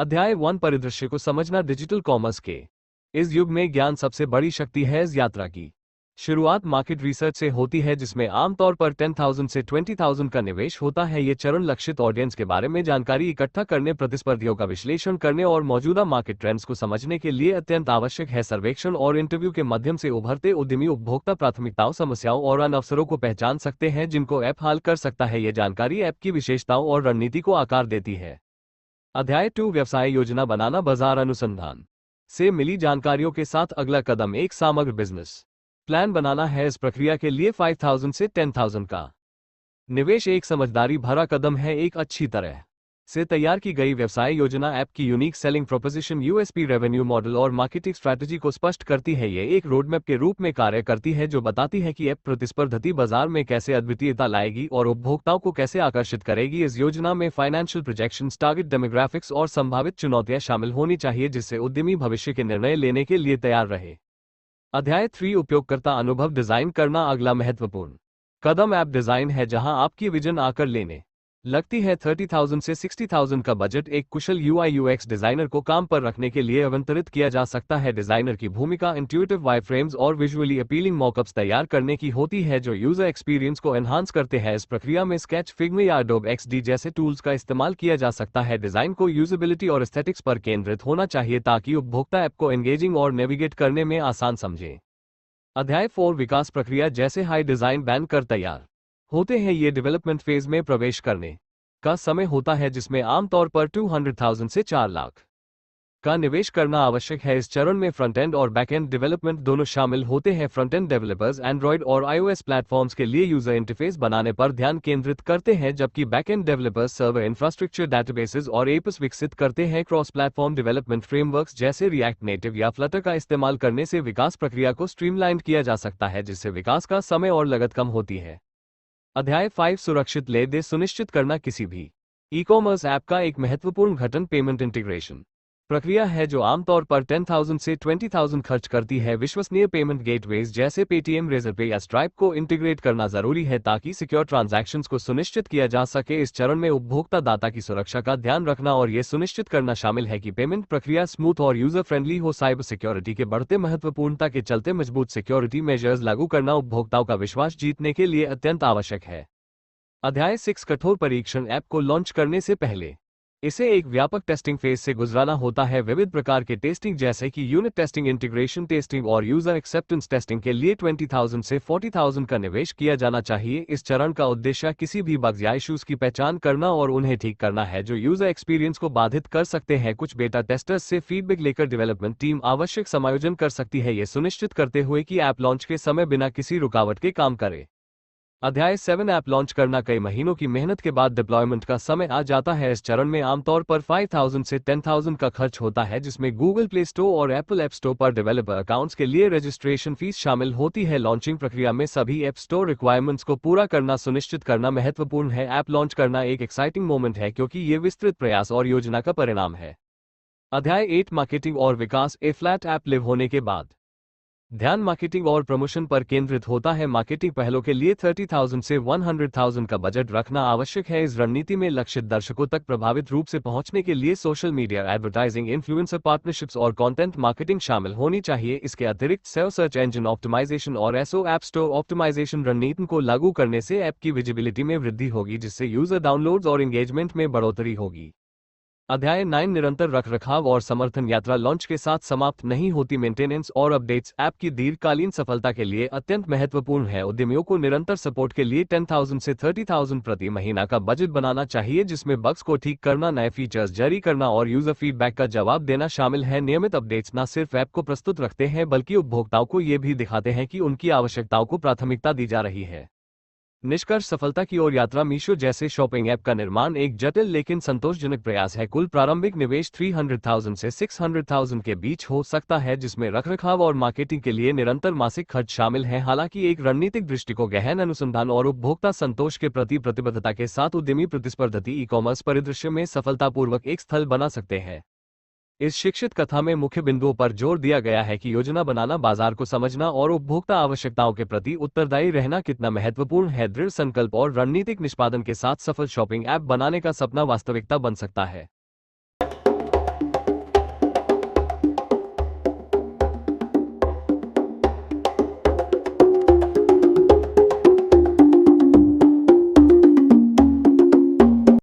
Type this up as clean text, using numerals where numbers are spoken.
अध्याय 1 परिदृश्य को समझना डिजिटल कॉमर्स के इस युग में ज्ञान सबसे बड़ी शक्ति है। इस यात्रा की शुरुआत मार्केट रिसर्च से होती है, जिसमें आमतौर पर 10,000 से 20,000 का निवेश होता है। ये चरण लक्षित ऑडियंस के बारे में जानकारी इकट्ठा करने, प्रतिस्पर्धियों का विश्लेषण करने और मौजूदा मार्केट ट्रेंड्स को समझने के लिए अत्यंत आवश्यक है। सर्वेक्षण और इंटरव्यू के माध्यम से उभरते उद्यमी उपभोक्ता प्राथमिकताओं, समस्याओं और अन्य अवसरों को पहचान सकते हैं, जिनको ऐप हल कर सकता है। ये जानकारी ऐप की विशेषताओं और रणनीति को आकार देती है। अध्याय 2 व्यवसाय योजना बनाना। बाजार अनुसंधान से मिली जानकारियों के साथ अगला कदम एक समग्र बिजनेस प्लान बनाना है। इस प्रक्रिया के लिए 5,000 से 10,000 का निवेश एक समझदारी भरा कदम है। एक अच्छी तरह से तैयार की गई व्यवसाय योजना ऐप की unique selling proposition, USP, revenue model और मार्केटिंग स्ट्रैटेजी को स्पष्ट करती है। ये एक रोडमैप के रूप में कार्य करती है, जो बताती है कि ऐप प्रतिस्पर्धी बाजार में कैसे अद्वितीयता लाएगी और उपभोक्ताओं को कैसे आकर्षित करेगी। इस योजना में फाइनेंशियल प्रोजेक्शंस, टारगेट डेमोग्राफिक्स और संभावित चुनौतियां शामिल होनी चाहिए, जिससे उद्यमी भविष्य के निर्णय लेने के लिए तैयार रहे। अध्याय 3 उपयोगकर्ता अनुभव डिजाइन करना। अगला महत्वपूर्ण कदम ऐप डिजाइन है, जहां आपकी विजन आकर लेने लगती है। 30,000 से 60,000 का बजट एक कुशल यूआई यूएक्स डिजाइनर को काम पर रखने के लिए आवंटित किया जा सकता है। डिजाइनर की भूमिका इंट्यूटिव वायरफ्रेम्स और विजुअली अपीलिंग मॉकअप्स तैयार करने की होती है, जो यूजर एक्सपीरियंस को एनहांस करते हैं। इस प्रक्रिया में स्केच, फिग्मा या एडोब XD जैसे टूल्स का इस्तेमाल किया जा सकता है। डिजाइन को यूजेबिलिटी और एस्थेटिक्स पर केंद्रित होना चाहिए, ताकि उपभोक्ता ऐप को एंगेजिंग और नेविगेट करने में आसान समझे। अध्याय 4 विकास प्रक्रिया। जैसे हाई डिजाइन बैन कर तैयार होते हैं, ये डेवलपमेंट फेज में प्रवेश करने का समय होता है, जिसमें आमतौर पर 200,000 से 4 लाख का निवेश करना आवश्यक है। इस चरण में फ्रंट एंड और बैक एंड डेवलपमेंट दोनों शामिल होते हैं। फ्रंट एंड डेवलपर्स एंड्रॉयड और iOS प्लेटफॉर्म्स के लिए यूजर इंटरफेस बनाने पर ध्यान केंद्रित करते हैं, जबकि back and developers server infrastructure, databases और एप्स विकसित करते हैं। क्रॉस प्लेटफॉर्म डेवलपमेंट फ्रेमवर्क्स जैसे रिएक्ट नेटिव या फ्लटर का इस्तेमाल करने से विकास प्रक्रिया को स्ट्रीमलाइन किया जा सकता है, जिससे विकास का समय और लागत कम होती है। अध्याय 5 सुरक्षित लेनदेन सुनिश्चित करना। किसी भी ई कॉमर्स ऐप का एक महत्वपूर्ण घटक पेमेंट इंटीग्रेशन प्रक्रिया है, जो आमतौर पर 10,000 से 20,000 खर्च करती है। विश्वसनीय पेमेंट गेटवेज जैसे पेटीएम, रेजरपे या स्ट्राइप को इंटीग्रेट करना जरूरी है, ताकि सिक्योर ट्रांजैक्शंस को सुनिश्चित किया जा सके। इस चरण में उपभोक्ता डाटा की सुरक्षा का ध्यान रखना और यह सुनिश्चित करना शामिल है कि पेमेंट प्रक्रिया स्मूथ और यूजर फ्रेंडली हो। साइबर सिक्योरिटी के बढ़ते महत्वपूर्णता के चलते मजबूत सिक्योरिटी मेजर्स लागू करना उपभोक्ताओं का विश्वास जीतने के लिए अत्यंत आवश्यक है। अध्याय 6 कठोर परीक्षण। ऐप को लॉन्च करने से पहले इसे एक व्यापक टेस्टिंग फेज से गुजराना होता है। विविध प्रकार के टेस्टिंग जैसे कि यूनिट टेस्टिंग, इंटीग्रेशन टेस्टिंग और यूजर एक्सेप्टेंस टेस्टिंग के लिए 20,000 से 40,000 का निवेश किया जाना चाहिए। इस चरण का उद्देश्य किसी भी बग्स या इश्यूज की पहचान करना और उन्हें ठीक करना है, जो यूजर एक्सपीरियंस को बाधित कर सकते हैं। कुछ बेटा टेस्टर्स से फीडबैक लेकर डेवलपमेंट टीम आवश्यक समायोजन कर सकती है, यह सुनिश्चित करते हुए कि ऐप लॉन्च के समय बिना किसी रुकावट के काम करे। अध्याय 7 ऐप लॉन्च करना। कई महीनों की मेहनत के बाद डिप्लॉयमेंट का समय आ जाता है। इस चरण में आमतौर पर 5,000 से 10,000 का खर्च होता है, जिसमें गूगल प्ले स्टोर और एप्पल ऐप स्टोर पर डेवलपर अकाउंट्स के लिए रजिस्ट्रेशन फीस शामिल होती है। लॉन्चिंग प्रक्रिया में सभी ऐप स्टोर रिक्वायरमेंट्स को पूरा करना सुनिश्चित करना महत्वपूर्ण है। ऐप लॉन्च करना एक एक्साइटिंग मोमेंट है, क्योंकि ये विस्तृत प्रयास और योजना का परिणाम है। अध्याय 8 मार्केटिंग और विकास। ए फ्लैट ऐप लिव होने के बाद ध्यान मार्केटिंग और प्रमोशन पर केंद्रित होता है। मार्केटिंग पहलों के लिए 30,000 से 100,000 का बजट रखना आवश्यक है। इस रणनीति में लक्षित दर्शकों तक प्रभावित रूप से पहुंचने के लिए social media advertising, influencer partnerships और कंटेंट मार्केटिंग शामिल होनी चाहिए। इसके अतिरिक्त सेव सर्च इंजन ऑप्टिमाइजेशन और एसओ ऐप स्टोर ऑप्टिमाइजेशन रणनीति को लागू करने से ऐप की विजिबिलिटी में वृद्धि होगी, जिससे यूजर डाउनलोड्स और एंगेजमेंट में बढ़ोतरी होगी। अध्याय 9 निरंतर रखरखाव और समर्थन। यात्रा लॉन्च के साथ समाप्त नहीं होती। मेंटेनेंस और अपडेट्स ऐप की दीर्घकालीन सफलता के लिए अत्यंत महत्वपूर्ण है। उद्यमियों को निरंतर सपोर्ट के लिए 10,000 से 30,000 प्रति महीना का बजट बनाना चाहिए, जिसमें बग्स को ठीक करना, नए फीचर्स जारी करना और यूजर फीडबैक का जवाब देना शामिल है। नियमित अपडेट्स न सिर्फ ऐप को प्रस्तुत रखते हैं, बल्कि उपभोक्ताओं को ये भी दिखाते हैं कि उनकी आवश्यकताओं को प्राथमिकता दी जा रही है। निष्कर्ष सफलता की ओर यात्रा। मीशो जैसे शॉपिंग ऐप का निर्माण एक जटिल लेकिन संतोषजनक प्रयास है। कुल प्रारंभिक निवेश 300,000 से 600,000 के बीच हो सकता है, जिसमें रखरखाव और मार्केटिंग के लिए निरंतर मासिक खर्च शामिल हैं। हालांकि एक रणनीतिक दृष्टिकोण, गहन अनुसंधान और उपभोक्ता संतोष के प्रति प्रतिबद्धता के साथ उद्यमी प्रतिस्पर्धी ई कॉमर्स परिदृश्य में सफलतापूर्वक एक स्थल बना सकते हैं। इस शिक्षित कथा में मुख्य बिंदुओं पर जोर दिया गया है कि योजना बनाना, बाजार को समझना और उपभोक्ता आवश्यकताओं के प्रति उत्तरदायी रहना कितना महत्वपूर्ण है। दृढ़ संकल्प और रणनीतिक निष्पादन के साथ सफल शॉपिंग ऐप बनाने का सपना वास्तविकता बन सकता है।